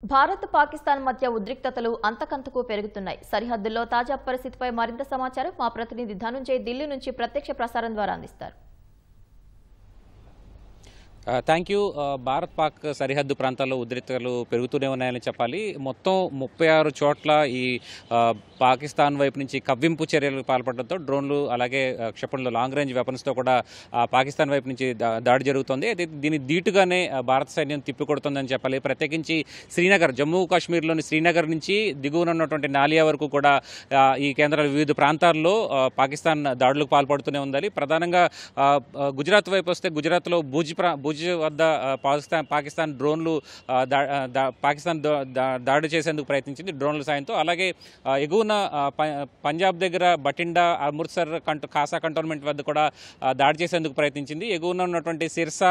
భారత్ పాకిస్తాన్ మధ్య ఉద్రిక్తతలు అంతకంతకు పెరుగుతున్నాయి. సరిహద్దుల్లో తాజా పరిస్థితిపై మరింత సమాచారం మా ప్రతినిధి ధనుంజయ్ ఢిల్లీ నుంచి ప్రత్యక్ష ప్రసారం ద్వారా అందిస్తారు. Thank you. భారత్ పాక్ సరిహద్దు ప్రాంతాల్లో ఉద్రిక్తతలు పెరుగుతూనే ఉన్నాయని చెప్పాలి. మొత్తం 36 చోట్ల ఈ పాకిస్తాన్ వైపు నుంచి కవ్వింపు చర్యలకు పాల్పడడంతో డ్రోన్లు అలాగే క్షిపణులు లాంగ్ రేంజ్ వెపన్స్తో కూడా పాకిస్తాన్ వైపు నుంచి దాడి జరుగుతోంది. అయితే దీని ధీటుగానే భారత సైన్యం తిప్పికొడుతుందని చెప్పాలి. ప్రత్యేకించి శ్రీనగర్, జమ్మూ కాశ్మీర్లోని శ్రీనగర్ నుంచి దిగువన ఉన్నటువంటి నాలియా వరకు కూడా ఈ కేంద్రాల వివిధ ప్రాంతాల్లో పాకిస్తాన్ దాడులకు పాల్పడుతూనే ఉండాలి. ప్రధానంగా గుజరాత్ వైపు వస్తే గుజరాత్లో భుజ్ వద్ద పాకిస్తాన్ డ్రోన్లు పాకిస్తాన్ దాడి చేసేందుకు ప్రయత్నించింది డ్రోన్ల సాయంతో. అలాగే ఎగువన పంజాబ్ దగ్గర బటిండా, అమృత్సర్ ఖాసా కంటోన్మెంట్ వద్ద కూడా దాడి చేసేందుకు ప్రయత్నించింది. ఎగువన ఉన్నటువంటి సిర్సా,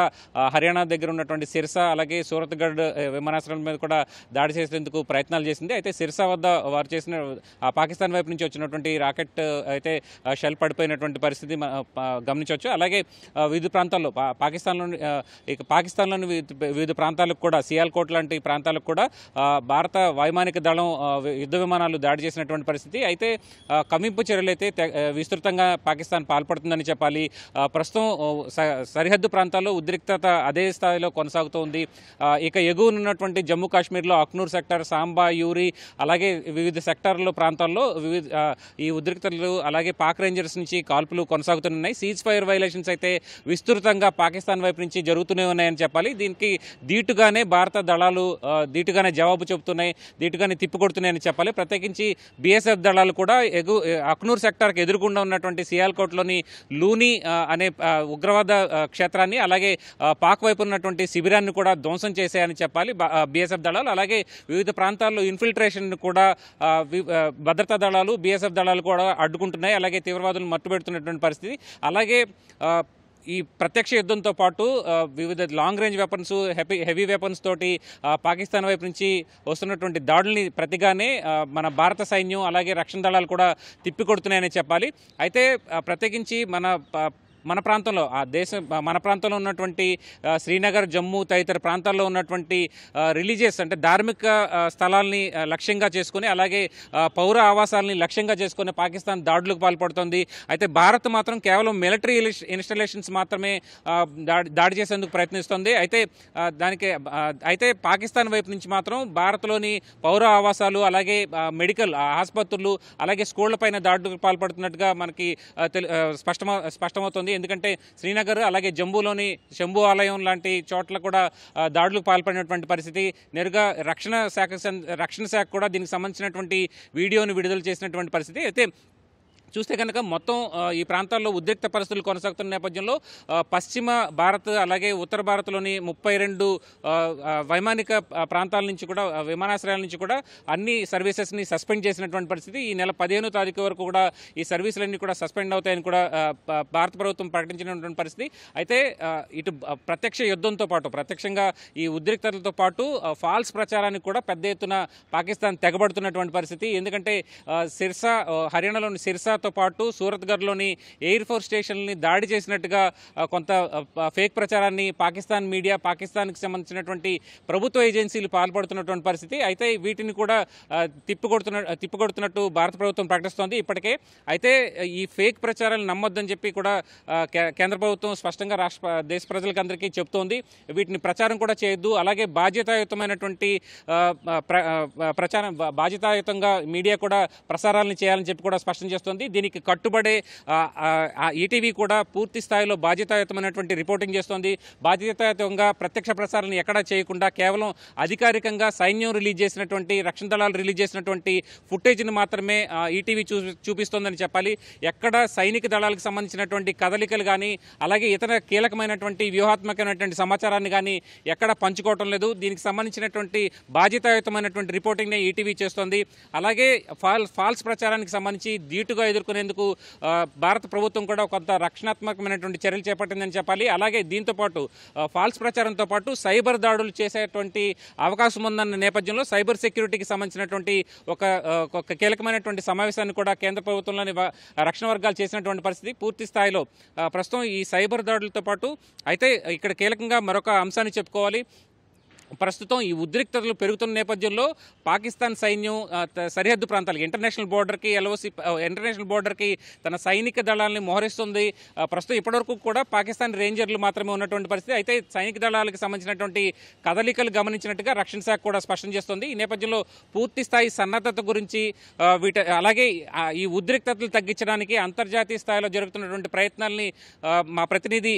హర్యానా దగ్గర ఉన్నటువంటి సిర్సా, అలాగే సూరత్గఢ్ విమానాశ్రయం మీద కూడా దాడి చేసేందుకు ప్రయత్నాలు చేసింది. అయితే సిర్సా వద్ద వారు చేసిన పాకిస్తాన్ వైపు నుంచి వచ్చినటువంటి రాకెట్ అయితే షెల్ పడిపోయినటువంటి పరిస్థితి గమనించవచ్చు. అలాగే వివిధ ప్రాంతాల్లో పాకిస్తాన్లోని వివిధ ప్రాంతాలకు కూడా సియాల్కోట్ లాంటి ప్రాంతాలకు కూడా భారత వైమానిక దళం యుద్ధ విమానాలు దాడి చేసినటువంటి పరిస్థితి. అయితే కవ్వింపు చర్యలు అయితే విస్తృతంగా పాకిస్తాన్ పాల్పడుతుందని చెప్పాలి. ప్రస్తుతం సరిహద్దు ప్రాంతాల్లో ఉద్రిక్తత అదే స్థాయిలో కొనసాగుతోంది. ఇక ఎగువనున్నటువంటి జమ్మూ కాశ్మీర్లో అఖ్నూర్ సెక్టర్, సాంబా, యూరి అలాగే వివిధ సెక్టార్ల ప్రాంతాల్లో ఈ ఉద్రిక్తతలు అలాగే పాక్ రేంజర్స్ నుంచి కాల్పులు కొనసాగుతున్నాయి. సీజ్ ఫైర్ వైలేషన్స్ అయితే విస్తృతంగా పాకిస్తాన్ వైపు నుంచి జరుగుతూనే ఉన్నాయని చెప్పాలి. దీనికి ధీటుగానే భారత దళాలు ధీటుగానే జవాబు చెబుతున్నాయి, ధీటుగానే తిప్పికొడుతున్నాయని చెప్పాలి. ప్రత్యేకించి బీఎస్ఎఫ్ దళాలు కూడా అఖ్నూర్ సెక్టార్కి ఎదురుగుండా ఉన్నటువంటి సియాల్కోట్లోని లూని అనే ఉగ్రవాద క్షేత్రాన్ని అలాగే పాక్ వైపు ఉన్నటువంటి శిబిరాన్ని కూడా ధ్వంసం చేశాయని చెప్పాలి బీఎస్ఎఫ్ దళాలు. అలాగే వివిధ ప్రాంతాల్లో ఇన్ఫిల్ట్రేషన్ కూడా భద్రతా దళాలు, బీఎస్ఎఫ్ దళాలు కూడా అడ్డుకుంటున్నాయి. అలాగే తీవ్రవాదులను మట్టుపెడుతున్నటువంటి పరిస్థితి. అలాగే ఈ ప్రత్యక్ష యుద్ధంతో పాటు వివిధ long range weapons, heavy weapons తోటి పాకిస్తాన్ వైపు నుంచి వస్తున్నటువంటి దాడుల్ని ప్రతిగానే మన భారత సైన్యం అలాగే రక్షణ దళాలు కూడా తిప్పికొడుతున్నాయని చెప్పాలి. అయితే ప్రత్యేకించి మన ప్రాంతంలో మన ప్రాంతంలో ఉన్నటువంటి శ్రీనగర్, జమ్మూ తదితర ప్రాంతాల్లో ఉన్నటువంటి రిలీజియస్ అంటే ధార్మిక స్థలాల్ని లక్ష్యంగా చేసుకుని అలాగే పౌర ఆవాసాలని లక్ష్యంగా చేసుకుని పాకిస్తాన్ దాడులకు పాల్పడుతుంది. అయితే భారత్ మాత్రం కేవలం మిలిటరీ ఇన్స్టాలేషన్స్ మాత్రమే దాడి చేసేందుకు ప్రయత్నిస్తుంది. అయితే పాకిస్తాన్ వైపు నుంచి మాత్రం భారత్లోని పౌర ఆవాసాలు అలాగే మెడికల్ ఆసుపత్రులు అలాగే స్కూళ్లపైన దాడులకు పాల్పడుతున్నట్టుగా మనకి స్పష్టమవుతుంది. ఎందుకంటే శ్రీనగర్ అలాగే జమ్మూలోని శంభు ఆలయం లాంటి చోట్ల కూడా దాడులకు పాల్పడినటువంటి పరిస్థితి. నేరుగా రక్షణ శాఖ కూడా దీనికి సంబంధించినటువంటి వీడియోను విడుదల చేసినటువంటి పరిస్థితి. అయితే చూస్తే కనుక మొత్తం ఈ ప్రాంతాల్లో ఉద్రిక్త పరిస్థితులు కొనసాగుతున్న నేపథ్యంలో పశ్చిమ భారత్ అలాగే ఉత్తర భారత్లోని 32 వైమానిక ప్రాంతాల నుంచి కూడా విమానాశ్రయాల నుంచి కూడా అన్ని సర్వీసెస్ని సస్పెండ్ చేసినటువంటి పరిస్థితి. ఈ నెల 15వ తారీఖు వరకు కూడా ఈ సర్వీసులన్నీ కూడా సస్పెండ్ అవుతాయని కూడా భారత ప్రభుత్వం ప్రకటించినటువంటి పరిస్థితి. అయితే ఇటు ప్రత్యక్ష యుద్ధంతో పాటు ప్రత్యక్షంగా ఈ ఉద్రిక్తతలతో పాటు ఫాల్స్ ప్రచారానికి కూడా పెద్ద ఎత్తున పాకిస్తాన్ తెగబడుతున్నటువంటి పరిస్థితి. ఎందుకంటే సిర్సా, హర్యానాలోని సిర్సా పాటు సూరత్గఢ్లోని ఎయిర్ ఫోర్స్ స్టేషన్ని దాడి చేసినట్టుగా కొంత ఫేక్ ప్రచారాన్ని పాకిస్తాన్ మీడియా, పాకిస్తాన్కి సంబంధించినటువంటి ప్రభుత్వ ఏజెన్సీలు పాల్పడుతున్నటువంటి పరిస్థితి. అయితే వీటిని కూడా తిప్పికొడుతున్నట్టు భారత ప్రభుత్వం ప్రకటిస్తోంది ఇప్పటికే. అయితే ఈ ఫేక్ ప్రచారాలు నమ్మొద్దని చెప్పి కూడా కేంద్ర ప్రభుత్వం స్పష్టంగా దేశ ప్రజలకు అందరికీ చెప్తోంది. వీటిని ప్రచారం కూడా చేయొద్దు, అలాగే బాధ్యతాయుతమైనటువంటి బాధ్యతాయుతంగా మీడియా కూడా ప్రసారాలను చేయాలని చెప్పి కూడా స్పష్టం చేస్తోంది. దీనికి కట్టుబడే ఈటీవీ కూడా పూర్తి స్థాయిలో బాధ్యతాయుతమైనటువంటి రిపోర్టింగ్ చేస్తోంది. బాధ్యతాయుతంగా ప్రత్యక్ష ప్రసారాలను ఎక్కడా చేయకుండా కేవలం అధికారికంగా సైన్యం రిలీజ్ చేసినటువంటి, రక్షణ దళాలు రిలీజ్ చేసినటువంటి ఫుటేజ్ని మాత్రమే ఈటీవీ చూపిస్తోందని చెప్పాలి. ఎక్కడ సైనిక దళాలకు సంబంధించినటువంటి కదలికలు కానీ అలాగే ఇతర కీలకమైనటువంటి వ్యూహాత్మకమైనటువంటి సమాచారాన్ని కానీ ఎక్కడ పంచుకోవటం లేదు. దీనికి సంబంధించినటువంటి బాధ్యతాయుతమైనటువంటి రిపోర్టింగ్నే ఈటీవీ చేస్తోంది. అలాగే ఫాల్స్ ప్రచారానికి సంబంధించి ధీటుగా ఎదుర్కొనేందుకు భారత ప్రభుత్వం కూడా కొంత రక్షణాత్మకమైనటువంటి చర్యలు చేపట్టిందని చెప్పాలి. అలాగే దీంతో పాటు ఫాల్స్ ప్రచారంతో పాటు సైబర్ దాడులు చేసేటువంటి అవకాశం ఉందన్న నేపథ్యంలో సైబర్ సెక్యూరిటీకి సంబంధించినటువంటి ఒక కీలకమైనటువంటి సమావేశాన్ని కూడా కేంద్ర ప్రభుత్వంలోని రక్షణ వర్గాలు చేసినటువంటి పరిస్థితి. పూర్తి స్థాయిలో ప్రస్తుతం ఈ సైబర్ దాడులతో పాటు అయితే ఇక్కడ కీలకంగా మరొక అంశాన్ని చెప్పుకోవాలి. ప్రస్తుతం ఈ ఉద్రిక్తతలు పెరుగుతున్న నేపథ్యంలో పాకిస్తాన్ సైన్యం సరిహద్దు ప్రాంతాలకి ఇంటర్నేషనల్ బోర్డర్కి తన సైనిక దళాలని మోహరిస్తుంది. ప్రస్తుతం ఇప్పటివరకు కూడా పాకిస్తాన్ రేంజర్లు మాత్రమే ఉన్నటువంటి పరిస్థితి. అయితే సైనిక దళాలకు సంబంధించినటువంటి కదలికలు గమనించినట్టుగా రక్షణ శాఖ కూడా స్పష్టం చేస్తుంది. ఈ నేపథ్యంలో పూర్తి స్థాయి సన్నద్ధత గురించి అలాగే ఈ ఉద్రిక్తతలు తగ్గించడానికి అంతర్జాతీయ స్థాయిలో జరుగుతున్నటువంటి ప్రయత్నాల్ని మా ప్రతినిధి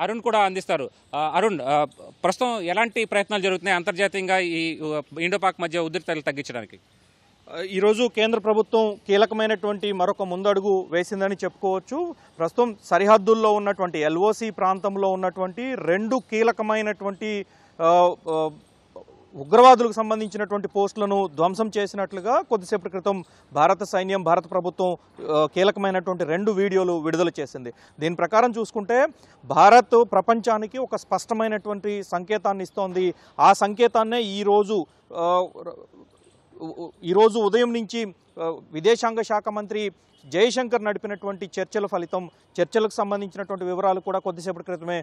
అరుణ్ కూడా అందిస్తారు. అరుణ్, ప్రస్తుతం ఎలాంటి ప్రయత్నాలు జరుగుతున్నాయి అంతర్జాతీయంగా ఈ ఇండో పాక్ మధ్య ఉద్రిక్తతలు తగ్గించడానికి? ఈరోజు కేంద్ర ప్రభుత్వం కీలకమైనటువంటి మరొక ముందడుగు వేసిందని చెప్పుకోవచ్చు. ప్రస్తుతం సరిహద్దుల్లో ఉన్నటువంటి ఎల్ఓసి ప్రాంతంలో ఉన్నటువంటి 2 కీలకమైనటువంటి ఉగ్రవాదులకు సంబంధించినటువంటి పోస్టులను ధ్వంసం చేసినట్లుగా కొద్దిసేపటి క్రితం భారత సైన్యం, భారత ప్రభుత్వం కీలకమైనటువంటి 2 వీడియోలు విడుదల చేసింది. దీని ప్రకారం చూసుకుంటే భారత్ ప్రపంచానికి ఒక స్పష్టమైనటువంటి సంకేతాన్ని ఇస్తోంది. ఆ సంకేతాన్నే ఈరోజు ఉదయం నుంచి విదేశాంగ శాఖ మంత్రి జయశంకర్ నడిపినటువంటి చర్చల ఫలితం, చర్చలకు సంబంధించినటువంటి వివరాలు కూడా కొద్దిసేపటి క్రితమే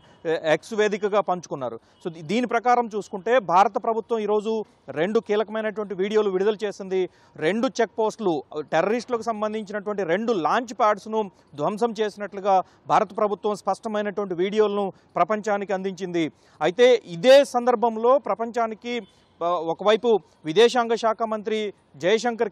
ఎక్స్ వేదికగా పంచుకున్నారు. సో దీని ప్రకారం చూసుకుంటే భారత ప్రభుత్వం ఈరోజు 2 కీలకమైనటువంటి వీడియోలు విడుదల చేసింది. 2 చెక్ పోస్టులు, టెర్రరిస్టులకు సంబంధించినటువంటి 2 లాంచ్ ప్యాడ్స్ను ధ్వంసం చేసినట్లుగా భారత ప్రభుత్వం స్పష్టమైనటువంటి వీడియోలను ప్రపంచానికి అందించింది. అయితే ఇదే సందర్భంలో ప్రపంచానికి ఒకవైపు విదేశాంగ శాఖ మంత్రి జయశంకర్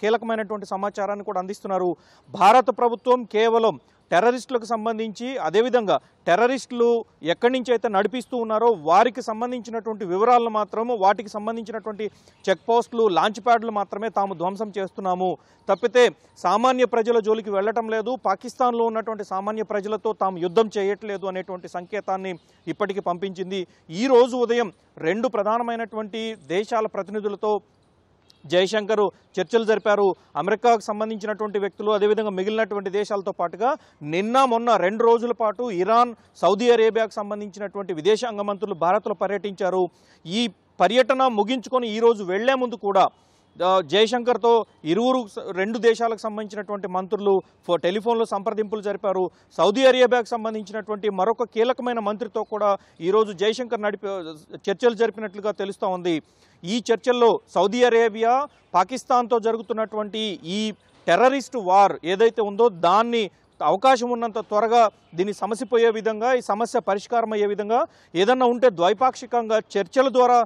కీలకమైనటువంటి సమాచారాన్ని కూడా అందిస్తున్నారు. భారత ప్రభుత్వం కేవలం టెర్రరిస్టులకు సంబంధించి, అదేవిధంగా టెర్రరిస్టులు ఎక్కడి నుంచి అయితే నడిపిస్తూ ఉన్నారో వారికి సంబంధించినటువంటి వివరాలను మాత్రము, వాటికి సంబంధించినటువంటి చెక్ పోస్టులు, లాంచ్ ప్యాడ్లు మాత్రమే తాము ధ్వంసం చేస్తున్నాము, తప్పితే సామాన్య ప్రజల జోలికి వెళ్ళటం లేదు, పాకిస్తాన్లో ఉన్నటువంటి సామాన్య ప్రజలతో తాము యుద్ధం చేయట్లేదు అనేటువంటి సంకేతాన్ని ఇప్పటికీ పంపించింది. ఈరోజు ఉదయం 2 ప్రధానమైనటువంటి దేశాల ప్రతినిధులతో జయశంకర్ చర్చలు జరిపారు. అమెరికాకు సంబంధించినటువంటి వ్యక్తులు, అదేవిధంగా మిగిలినటువంటి దేశాలతో పాటుగా నిన్న మొన్న 2 రోజుల పాటు ఇరాన్, సౌదీ అరేబియాకు సంబంధించినటువంటి విదేశాంగ మంత్రులు భారత్లో పర్యటించారు. ఈ పర్యటన ముగించుకొని ఈరోజు వెళ్లే ముందు కూడా జయశంకర్తో 2 దేశాలకు సంబంధించినటువంటి మంత్రులు టెలిఫోన్లో సంప్రదింపులు జరిపారు. సౌదీ అరేబియాకు సంబంధించినటువంటి మరొక కీలకమైన మంత్రితో కూడా ఈరోజు జయశంకర్ చర్చలు జరిపినట్లుగా తెలుస్తూ ఉంది. ఈ చర్చల్లో సౌదీ అరేబియా పాకిస్తాన్తో జరుగుతున్నటువంటి ఈ టెర్రరిస్ట్ వార్ ఏదైతే ఉందో దాన్ని అవకాశం ఉన్నంత త్వరగా దీన్ని సమసిపోయే విధంగా, ఈ సమస్య పరిష్కారం అయ్యే విధంగా ఏదన్నా ఉంటే ద్వైపాక్షికంగా చర్చల ద్వారా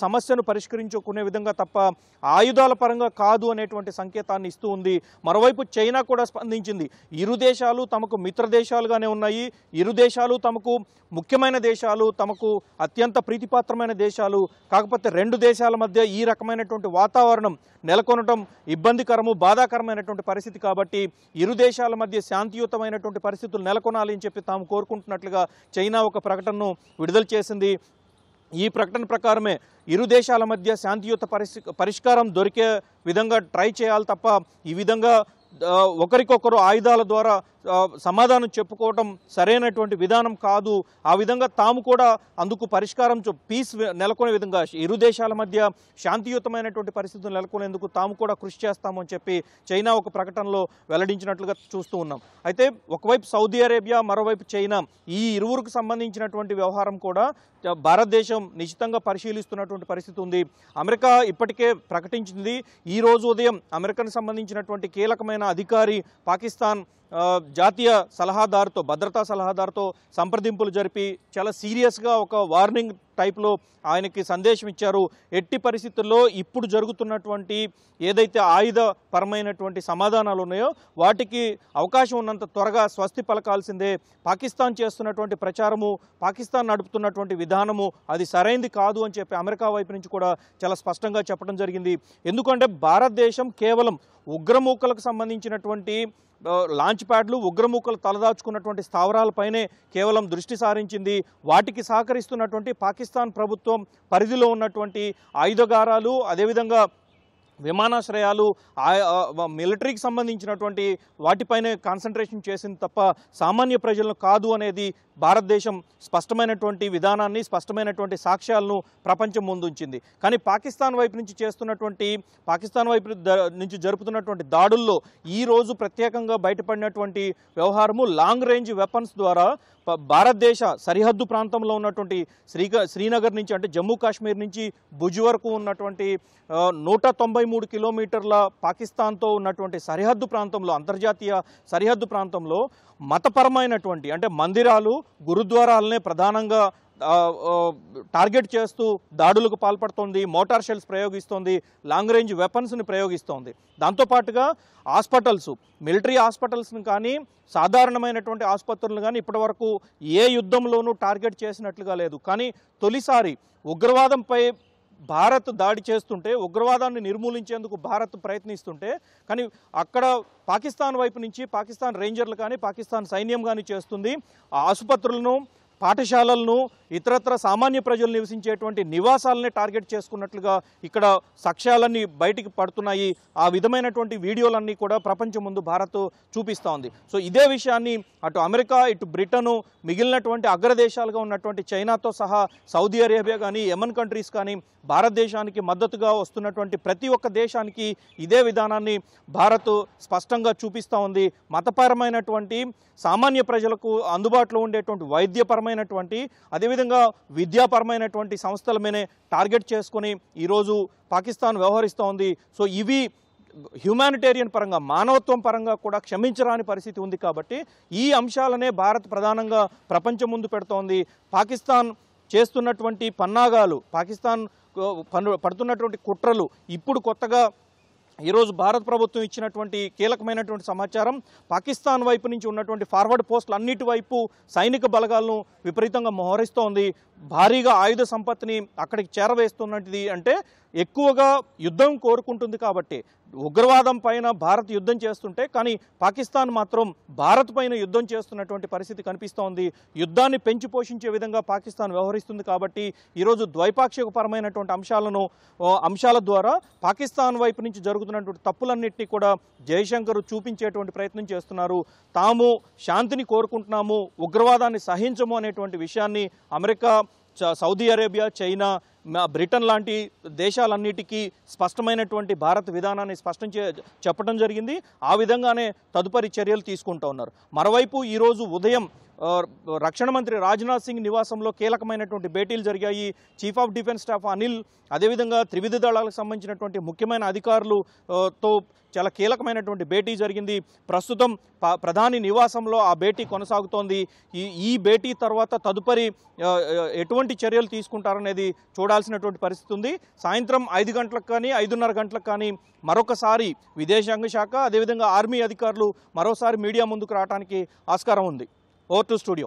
సమస్యను పరిష్కరించుకునే విధంగా తప్ప ఆయుధాల పరంగా కాదు అనేటువంటి సంకేతాన్ని ఇస్తూ ఉంది. మరోవైపు చైనా కూడా స్పందించింది. 2 దేశాలు తమకు మిత్ర దేశాలుగానే ఉన్నాయి, 2 దేశాలు తమకు ముఖ్యమైన దేశాలు, తమకు అత్యంత ప్రీతిపాత్రమైన దేశాలు. కాకపోతే 2 దేశాల మధ్య ఈ రకమైనటువంటి వాతావరణం నెలకొనటం ఇబ్బందికరము, బాధాకరమైనటువంటి పరిస్థితి కాబట్టి 2 దేశాల మధ్య శాంతియుతమైనటువంటి పరిస్థితులు నెలకొనాలి అని చెప్పి తాము కోరుకుంటున్నట్లుగా చైనా ఒక ప్రకటనను విడుదల చేసింది. ఈ ప్రకటన ప్రకారమే 2 దేశాల మధ్య శాంతియుత పరిష్కారం దొరికే విధంగా ట్రై చేయాలి తప్ప ఈ విధంగా ఒకరికొకరు ఆయుధాల ద్వారా సమాధానం చెప్పుకోవటం సరైనటువంటి విధానం కాదు. ఆ విధంగా తాము కూడా అందుకు పరిష్కారం పీస్ నెలకొనే విధంగా 2 దేశాల మధ్య శాంతియుతమైనటువంటి పరిస్థితులు నెలకొనేందుకు తాము కూడా కృషి చేస్తామని చెప్పి చైనా ఒక ప్రకటనలో వెల్లడించినట్లుగా చూస్తూ ఉన్నాం. అయితే ఒకవైపు సౌదీ అరేబియా, మరోవైపు చైనా, ఈ ఇరువురికి సంబంధించినటువంటి వ్యవహారం కూడా భారతదేశం నిశ్చితంగా పరిశీలిస్తున్నటువంటి పరిస్థితి ఉంది. అమెరికా ఇప్పటికే ప్రకటించింది. ఈ రోజు ఉదయం అమెరికాకు సంబంధించినటువంటి కీలకమైన అధికారి పాకిస్తాన్ జాతీయ సలహాదారుతో, భద్రతా సలహాదారుతో సంప్రదింపులు జరిపి చాలా సీరియస్గా ఒక వార్నింగ్ టైప్లో ఆయనకి సందేశం ఇచ్చారు. ఎట్టి పరిస్థితుల్లో ఇప్పుడు జరుగుతున్నటువంటి ఏదైతే ఆయుధపరమైనటువంటి సమాధానాలు ఉన్నాయో వాటికి అవకాశం ఉన్నంత త్వరగా స్వస్తి పలకాల్సిందే. పాకిస్తాన్ చేస్తున్నటువంటి ప్రచారము, పాకిస్తాన్ నడుపుతున్నటువంటి విధానము అది సరైంది కాదు అని చెప్పి అమెరికా వైపు నుంచి కూడా చాలా స్పష్టంగా చెప్పడం జరిగింది. ఎందుకంటే భారతదేశం కేవలం ఉగ్రమూకలకు సంబంధించినటువంటి లాంచ్ ప్యాడ్లు, ఉగ్రమూకలు తలదాచుకున్నటువంటి స్థావరాలపైనే కేవలం దృష్టి సారించింది. వాటికి సహకరిస్తున్నటువంటి పాకిస్తాన్ ప్రభుత్వం పరిధిలో ఉన్నటువంటి ఆయుధగారాలు, అదేవిధంగా విమానాశ్రయాలు మిలిటరీకి సంబంధించినటువంటి వాటిపైనే కాన్సన్ట్రేషన్ చేసింది తప్ప సామాన్య ప్రజలను కాదు అనేది భారతదేశం స్పష్టమైనటువంటి విధానాన్ని, స్పష్టమైనటువంటి సాక్ష్యాలను ప్రపంచం ముందుంచింది. కానీ పాకిస్తాన్ వైపు నుంచి జరుపుతున్నటువంటి దాడుల్లో ఈరోజు ప్రత్యేకంగా బయటపడినటువంటి వ్యవహారము లాంగ్ రేంజ్ వెపన్స్ ద్వారా భారతదేశ సరిహద్దు ప్రాంతంలో ఉన్నటువంటి శ్రీనగర్ నుంచి, అంటే జమ్మూ కాశ్మీర్ నుంచి భుజ్ వరకు ఉన్నటువంటి 193 కిలోమీటర్ల పాకిస్తాన్తో ఉన్నటువంటి సరిహద్దు ప్రాంతంలో, అంతర్జాతీయ సరిహద్దు ప్రాంతంలో మతపరమైనటువంటి, అంటే మందిరాలు, గురుద్వారాలనే ప్రధానంగా టార్గెట్ చేస్తూ దాడులకు పాల్పడుతోంది, మోటార్ షెల్స్ ప్రయోగిస్తోంది, లాంగ్ రేంజ్ వెపన్స్ని ప్రయోగిస్తోంది. దాంతోపాటుగా హాస్పిటల్స్, మిలిటరీ హాస్పిటల్స్ని కానీ సాధారణమైనటువంటి ఆసుపత్రులను కానీ ఇప్పటివరకు ఏ యుద్ధంలోనూ టార్గెట్ చేసినట్లుగా లేదు. కానీ తొలిసారి ఉగ్రవాదంపై భారత్ దాడి చేస్తుంటే, ఉగ్రవాదాన్ని నిర్మూలించేందుకు భారత్ ప్రయత్నిస్తుంటే, కానీ అక్కడ పాకిస్తాన్ వైపు నుంచి పాకిస్తాన్ రేంజర్లు కానీ పాకిస్తాన్ సైన్యం కానీ చేస్తుంది ఆసుపత్రులను, పాఠశాలలను, ఇతరత్ర సామాన్య ప్రజలు నివసించేటువంటి నివాసాలనే టార్గెట్ చేసుకున్నట్లుగా ఇక్కడ సాక్ష్యాలన్నీ బయటికి పడుతున్నాయి. ఆ విధమైనటువంటి వీడియోలన్నీ కూడా ప్రపంచం ముందు భారత్ చూపిస్తూ ఉంది. సో ఇదే విషయాన్ని అటు అమెరికా, ఇటు బ్రిటను, మిగిలినటువంటి అగ్రదేశాలుగా ఉన్నటువంటి చైనాతో సహా సౌదీ అరేబియా కానీ, యమన్ కంట్రీస్ కానీ భారతదేశానికి మద్దతుగా వస్తున్నటువంటి ప్రతి ఒక్క దేశానికి ఇదే విధానాన్ని భారత్ స్పష్టంగా చూపిస్తూ ఉంది. మతపరమైనటువంటి, సామాన్య ప్రజలకు అందుబాటులో ఉండేటువంటి వైద్యపరమైనటువంటి, అదేవిధంగా విద్యాపరమైనటువంటి సంస్థల మీదే టార్గెట్ చేసుకొని ఈరోజు పాకిస్తాన్ వ్యవహరిస్తూ ఉంది. సో ఇవి హ్యూమానిటేరియన్ పరంగా, మానవత్వం పరంగా కూడా క్షమించరాని పరిస్థితి ఉంది. కాబట్టి ఈ అంశాలనే భారత్ ప్రధానంగా ప్రపంచం ముందు పెడుతోంది. పాకిస్తాన్ చేస్తున్నటువంటి పన్నాగాలు, పాకిస్తాన్ పడుతున్నటువంటి కుట్రలు, ఇప్పుడు కొత్తగా ఈరోజు భారత ప్రభుత్వం ఇచ్చినటువంటి కీలకమైనటువంటి సమాచారం, పాకిస్తాన్ వైపు నుంచి ఉన్నటువంటి ఫార్వర్డ్ పోస్టులు అన్నిటి వైపు సైనిక బలగాలను విపరీతంగా మోహరిస్తోంది. భారీగా ఆయుధ సంపత్తిని అక్కడికి చేరవేస్తున్నది. అంటే ఎక్కువగా యుద్ధం కోరుకుంటుంది. కాబట్టి ఉగ్రవాదం పైన భారత్ యుద్ధం చేస్తుంటే, కానీ పాకిస్తాన్ మాత్రం భారత్ పైన యుద్ధం చేస్తున్నటువంటి పరిస్థితి కనిపిస్తోంది. యుద్ధాన్ని పెంచి పోషించే విధంగా పాకిస్తాన్ వ్యవహరిస్తుంది. కాబట్టి ఈరోజు ద్వైపాక్షికపరమైనటువంటి అంశాల ద్వారా పాకిస్తాన్ వైపు నుంచి జరుగుతున్నటువంటి తప్పులన్నింటినీ కూడా జయశంకర్ చూపించేటువంటి ప్రయత్నం చేస్తున్నారు. తాము శాంతిని కోరుకుంటున్నాము, ఉగ్రవాదాన్ని సహించము అనేటువంటి విషయాన్ని America, Saudi Arabia, China, Britain లాంటి దేశాలన్నిటికీ స్పష్టమైనటువంటి భారత్ విధానాన్ని చెప్పడం జరిగింది. ఆ విధంగానే తదుపరి చర్యలు తీసుకుంటూ ఉన్నారు. మరోవైపు ఈరోజు ఉదయం రక్షణ మంత్రి రాజ్నాథ్ సింగ్ నివాసంలో కీలకమైనటువంటి భేటీలు జరిగాయి. Chief of defence staff Anil, అదేవిధంగా త్రివిధ దళాలకు సంబంధించినటువంటి ముఖ్యమైన అధికారులతో చాలా కీలకమైనటువంటి భేటీ జరిగింది. ప్రస్తుతం ప్రధాని నివాసంలో ఆ భేటీ కొనసాగుతోంది. ఈ భేటీ తర్వాత తదుపరి ఎటువంటి చర్యలు తీసుకుంటారనేది చూడాల్సినటువంటి పరిస్థితి ఉంది. సాయంత్రం 5 గంటలకు కానీ 5:30 గంటలకు కానీ మరొకసారి విదేశాంగ శాఖ, అదేవిధంగా ఆర్మీ అధికారులు మరోసారి మీడియా ముందుకు రావడానికి ఆస్కారం ఉంది. Over to studio.